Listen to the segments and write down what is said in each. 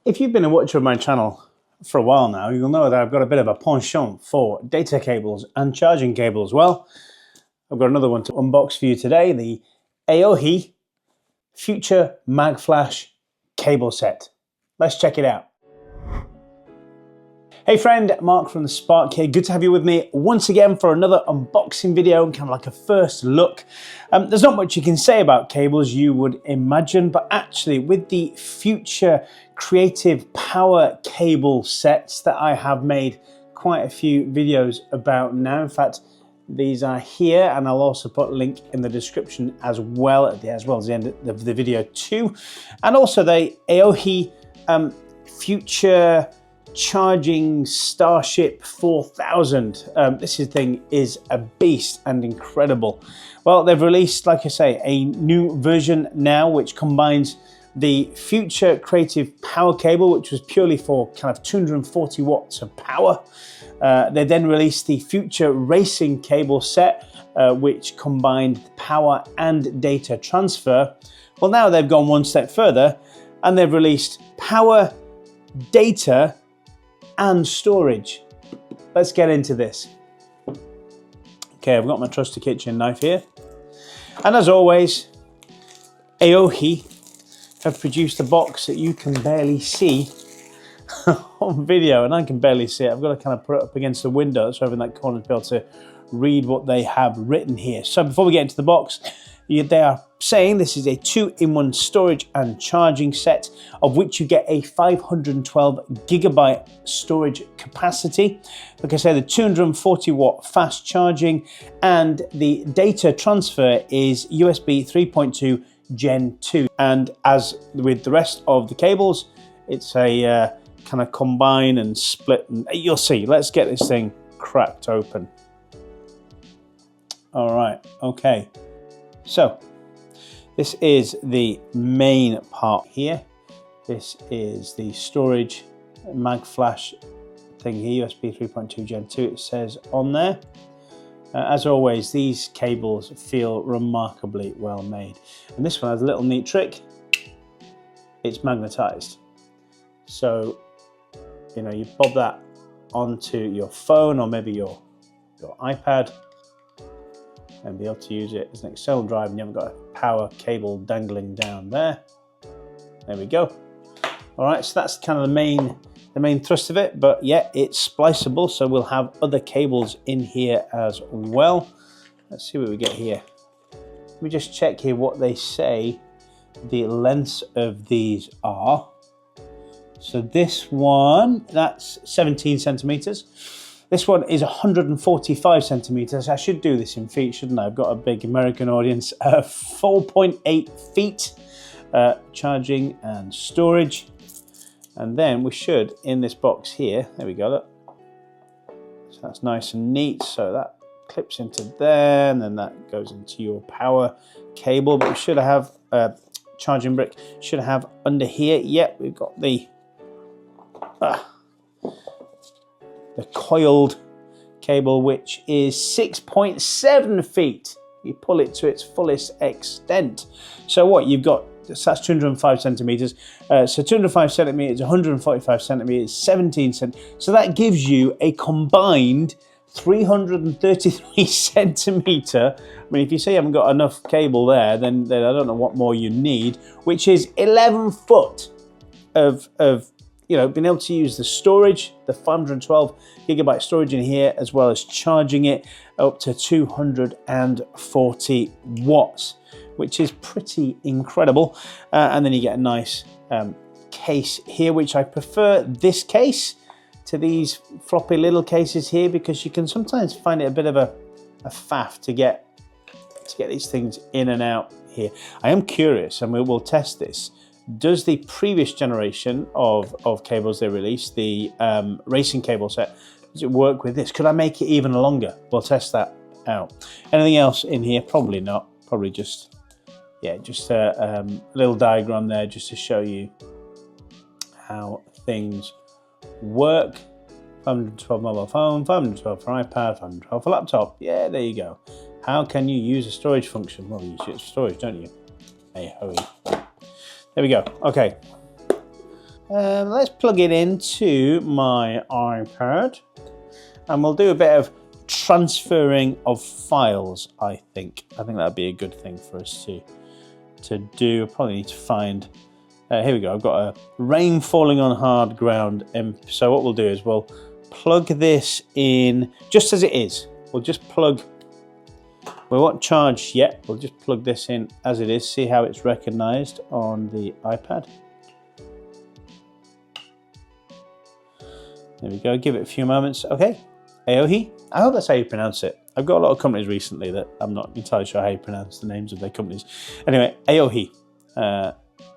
If you've been a watcher of my channel for a while now, you'll know that I've got a bit of a penchant for data cables and charging cable as well. I've got another one to unbox for you today, the AOHi Future Magflash cable set. Let's check it out. Hey friend, Mark from The Spark here. Good to have you with me once again for another unboxing video, kind of like a first look. There's not much you can say about cables, you would imagine, but actually with the Future Creative Power cable sets that I have made quite a few videos about now. In fact, these are here, and I'll also put a link in the description as well as the end of the video too. And also the AOHi Future Charging Starship 4000. This thing is a beast and incredible. Well, they've released, like I say, a new version now which combines the Future Creative Power cable, which was purely for kind of 240 watts of power. They then released the Future Racing cable set, which combined power and data transfer. Well, now they've gone one step further and they've released power, data and storage. Let's get into this. Okay, I've got my trusty kitchen knife here. And as always, AOHi have produced a box that you can barely see on video, and I can barely see it. I've got to kind of put it up against the window so over in that corner to be able to read what they have written here. So before we get into the box, they are saying this is a 2-in-1 storage and charging set, of which you get a 512 gigabyte storage capacity. Like I say, the 240 watt fast charging, and the data transfer is USB 3.2 Gen 2. And as with the rest of the cables, it's a kind of combine and split, and you'll see. Let's get this thing cracked open. All right, okay. So this is the main part here. This is the storage Magflash thing here, USB 3.2 Gen 2 it says on there. As always, these cables feel remarkably well made. And this one has a little neat trick. It's magnetized. So, you know, you bob that onto your phone or maybe your iPad and be able to use it as an external drive, and you haven't got a power cable dangling down there. There we go. All right, so that's kind of the main thrust of it, but yeah, it's spliceable, so we'll have other cables in here as well. Let's see what we get here. Let me just check here what they say the lengths of these are. So this one, that's 17 centimeters. This one is 145 centimeters. I should do this in feet, shouldn't I? I've got a big American audience. 4.8 feet charging and storage. And then we should, in this box here, there we go, look. So that's nice and neat. So that clips into there, and then that goes into your power cable. But we should have a charging brick. Should have under here. Yep, we've got the coiled cable, which is 6.7 feet. You pull it to its fullest extent. So what you've got, that's 205 centimeters. So 205 centimeters, 145 centimeters, 17 centimeters. So that gives you a combined 333 centimeter. I mean, if you say you haven't got enough cable there, then I don't know what more you need, which is 11 foot of you know, being able to use the storage, the 512 gigabyte storage in here, as well as charging it up to 240 watts, which is pretty incredible. And then you get a nice case here, which I prefer this case to these floppy little cases here, because you can sometimes find it a bit of a faff to get these things in and out here. I am curious, and we will test this. Does the previous generation of cables they released, the racing cable set, does it work with this? Could I make it even longer? We'll test that out. Anything else in here? Probably not. Probably just, yeah, just a little diagram there just to show you how things work. 512 mobile phone, 512 for iPad, 512 for laptop. Yeah, there you go. How can you use a storage function? Well, you use it for storage, don't you? AOHi. There we go. Okay. Let's plug it into my iPad, and we'll do a bit of transferring of files. I think that'd be a good thing for us to do. Probably need to find. Here we go. I've got a rain falling on hard ground. So what we'll do is we'll plug this in just as it is. We'll just plug. We won't charge yet. We'll just plug this in as it is. See how it's recognized on the iPad. There we go. Give it a few moments. Okay. AOHi. I hope that's how you pronounce it. I've got a lot of companies recently that I'm not entirely sure how you pronounce the names of their companies. Anyway, AOHi.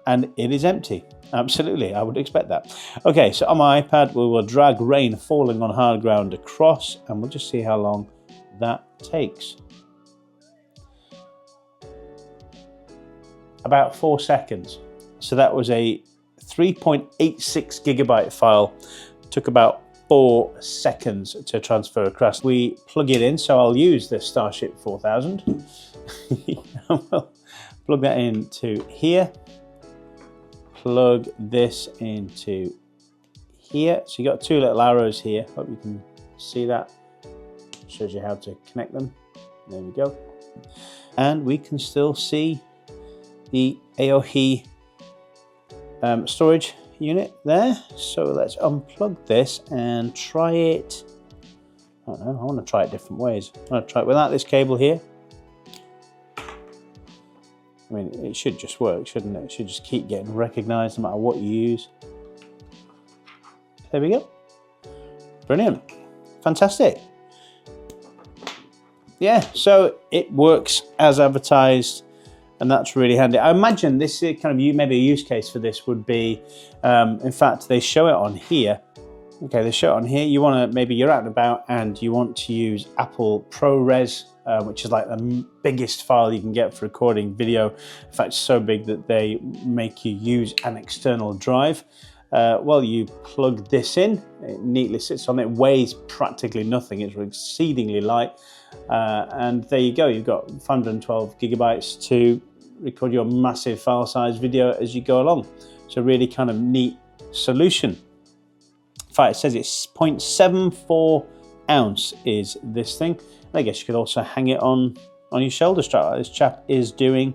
And it is empty. Absolutely, I would expect that. Okay, so on my iPad, we will drag rain falling on hard ground across, and we'll just see how long that takes. About 4 seconds. So that was a 3.86 gigabyte file. Took about 4 seconds to transfer across. We plug it in, so I'll use the Starship 4000. We'll plug that into here. Plug this into here. So you got 2 little arrows here. Hope you can see that. Shows you how to connect them. There we go. And we can still see the AOHi storage unit there. So let's unplug this and try it. I don't know, I want to try it different ways. I want to try it without this cable here. I mean, it should just work, shouldn't it? It should just keep getting recognized no matter what you use. There we go. Brilliant. Fantastic. Yeah, so it works as advertised, and that's really handy. I imagine this is kind of maybe a use case for this would be, in fact, they show it on here. Okay, they show it on here. You want to, maybe you're out and about and you want to use Apple ProRes, which is like the biggest file you can get for recording video. In fact, it's so big that they make you use an external drive. Well, you plug this in, it neatly sits on it, weighs practically nothing, it's exceedingly light. And there you go, you've got 512 gigabytes to record your massive file size video as you go along. It's a really kind of neat solution. In fact, it says it's 0.74 ounce is this thing. And I guess you could also hang it on your shoulder strap like this chap is doing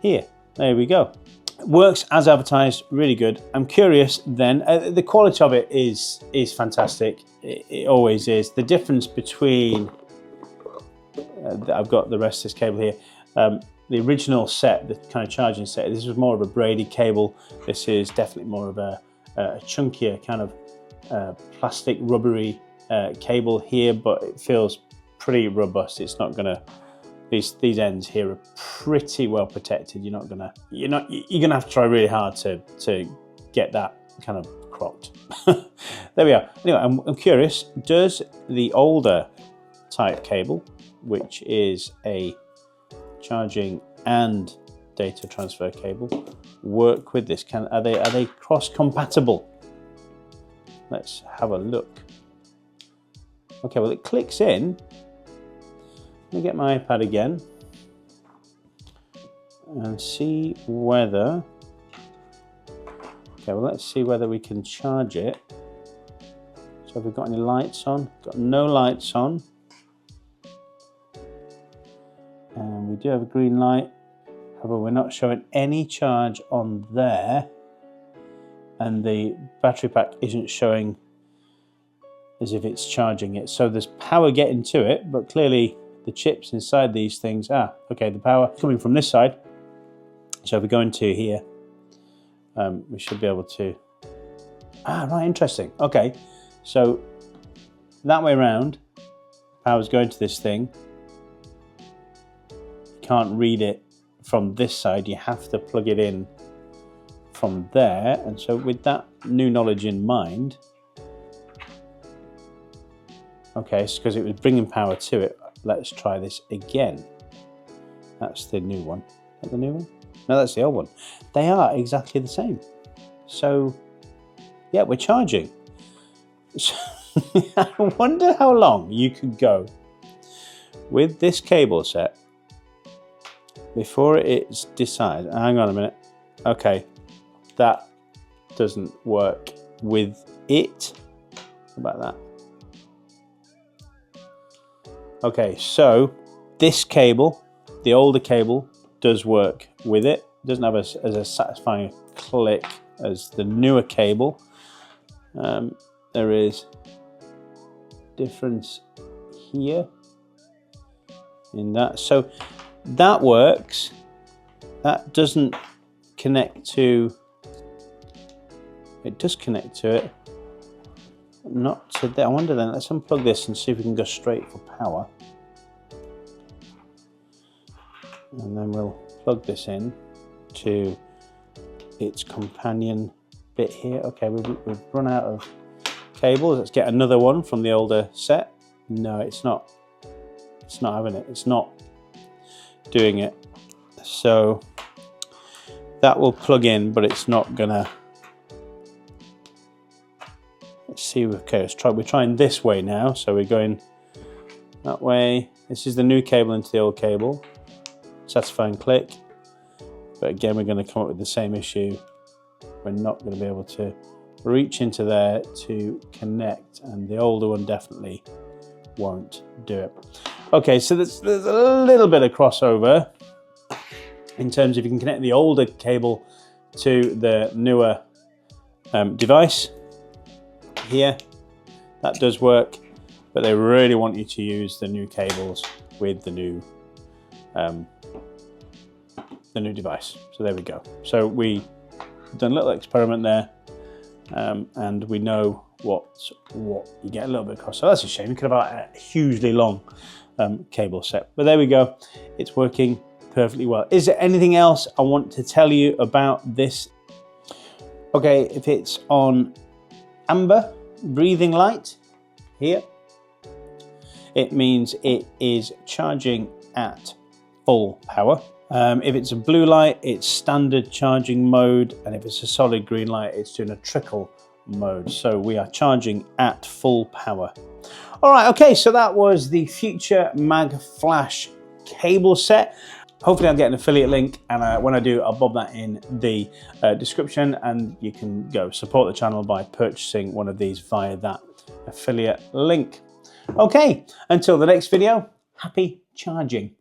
here. There we go. Works as advertised, really good. I'm curious then, the quality of it is fantastic. It always is. The difference between, I've got the rest of this cable here, the original set, the kind of charging set, this was more of a braided cable. This is definitely more of a chunkier kind of plastic rubbery cable here, but it feels pretty robust. It's not gonna, these ends here are pretty well protected. You're gonna have to try really hard to get that kind of cropped. There we are. Anyway, I'm curious, does the older type cable, which is a charging and data transfer cable, work with this? Are they cross compatible? Let's have a look. Okay, well, it clicks in. Let me get my iPad again and see whether, okay, well, let's see whether we can charge it. So have we got any lights on? Got no lights on. And we do have a green light. However, we're not showing any charge on there. And the battery pack isn't showing as if it's charging it. So there's power getting to it, but clearly the chips inside these things, okay, the power coming from this side. So if we go into here, we should be able to, right, interesting. Okay, so that way around, power's going to this thing. You can't read it from this side, you have to plug it in from there. And so with that new knowledge in mind, okay, it's because it was bringing power to it. Let's try this again. That's the new one. Is that the new one? No, that's the old one. They are exactly the same. So, yeah, we're charging. So, I wonder how long you could go with this cable set before it's decided. Hang on a minute. Okay, that doesn't work with it. How about that? Okay, so this cable, the older cable, does work with it. It doesn't have as a satisfying click as the newer cable. There is difference here in that. So that works. That doesn't connect to, it does connect to it. Not to there. I wonder then, let's unplug this and see if we can go straight for power. And then we'll plug this in to its companion bit here. Okay, we've run out of cables. Let's get another one from the older set. No, it's not having it. It's not doing it. So that will plug in, but it's not gonna. Let's see. Okay, let's try. We're trying this way now. So we're going that way. This is the new cable into the old cable. Satisfying click. But again, we're going to come up with the same issue. We're not going to be able to reach into there to connect, and the older one definitely won't do it. Okay, so there's a little bit of crossover in terms of you can connect the older cable to the newer device here. That does work, but they really want you to use the new cables with the new device. So there we go. So we've done a little experiment there, and we know what you get a little bit across. So that's a shame. You could have a hugely long cable set, but there we go. It's working perfectly well. Is there anything else I want to tell you about this? Okay, if it's on amber breathing light here, it means it is charging at full power. If it's a blue light, it's standard charging mode, and if it's a solid green light, it's doing a trickle mode. So we are charging at full power. All right, okay, so that was the Future Magflash cable set. Hopefully I'll get an affiliate link, and when I do, I'll bob that in the description, and you can go support the channel by purchasing one of these via that affiliate link. Okay, until the next video, happy charging.